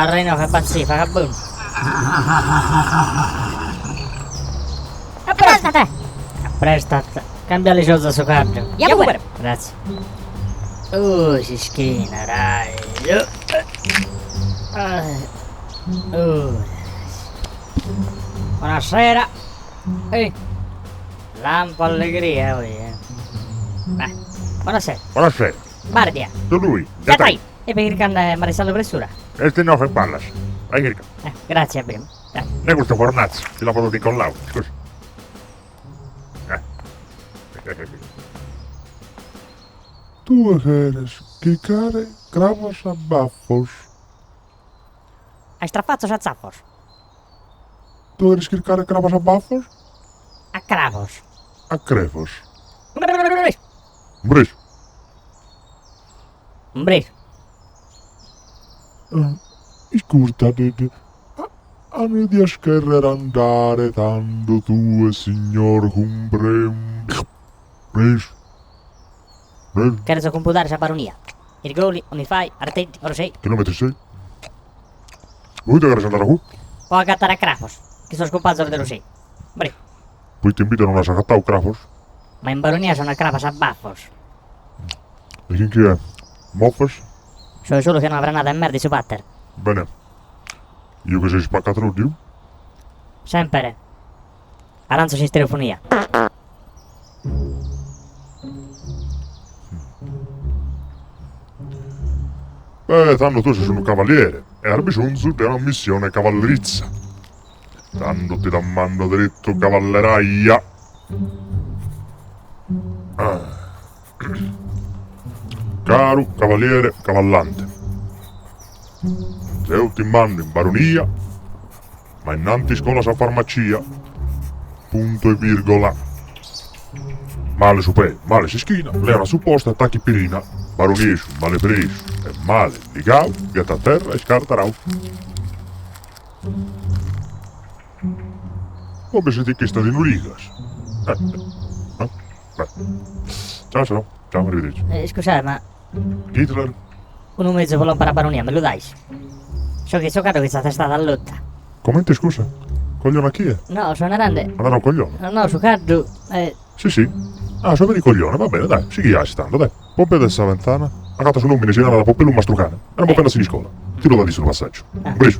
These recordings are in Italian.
Reno che pazzifa, che boom. Apprestate! Prestate. Cambia le cose su cardio. Ja pure! Grazie. Si schina, dai. Buonasera. Lampo allegria qui, Beh, buonasera. Buonasera. Bardia. Tu lui. Jatai! E per che Marisallo Pressura? E te no che parlas. Vai che Grazie, primo. ne questo fornazzo. Ti la potevo incollare. Scusa. Tu eres que care cravos a bafos. Hai strafazzos a zaffos. Tu eres que care cravos a bafos? A cravos. A crevos. Bris. Un bris. Scusa, hanno di scherrer andare tanto tu e signor Humbrem. Bris. Quero só computar essa baronia. Irgoli, Unify, Artenti, Orosei. Che nome ti sei? Vuoi te andare a qui? Può aggattare a cravos. Che sono scompazzolo di Orosei. Bris. Poi ti invitano a saccattare crafos? Ma in baronia sono a cravos a baffos. E chi è? Moffers? Sono solo che non avrà nada in merda su patter. Bene. Io che sei spaccato lo dio? Sempre. Aranzo in stereofonia. Tanto tu sei un cavaliere e hai bisogno di una missione cavallerizza. Tanto ti mando dritto cavalleria. Caro cavaliere cavallante, se io ti mando in baronia, ma innanzi scuola sa farmacia, punto e virgola. Male su pe, male si schina, lei una supposta attacchi pirina, baroniesu, male preso, e male ligau, getta a terra e scartarau. Come se ti chiesto di nurigas? Beh. Ciao, arrivederci. Scusate, ma Hitler? un mezzo volò per la baronia, me lo dai? So che so caro che state stata a lotta. Come ti scusa? Coglione a chi è? No, sono grande. Andare un coglione? No, su cardo. Sì. Ah, sono per i coglione, va bene, dai, si ghiacci tanto, dai. Pompe del Saventana, a cata su nomine si dà la poppella un mastrucane. E non può prendersi di scuola. Ti lo dà di sul passaggio. Preso.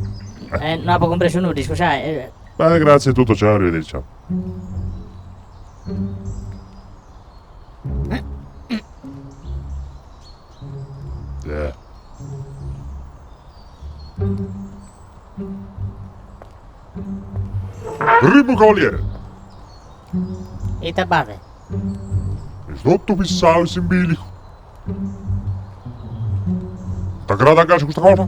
Non ho compreso nulla, scusate. Beh, grazie, tutto, ciao, arrivederci, ciao. Primo cavaliere, E tabate. sotto fissavo in bilico. T'aggrada a casa questa cosa?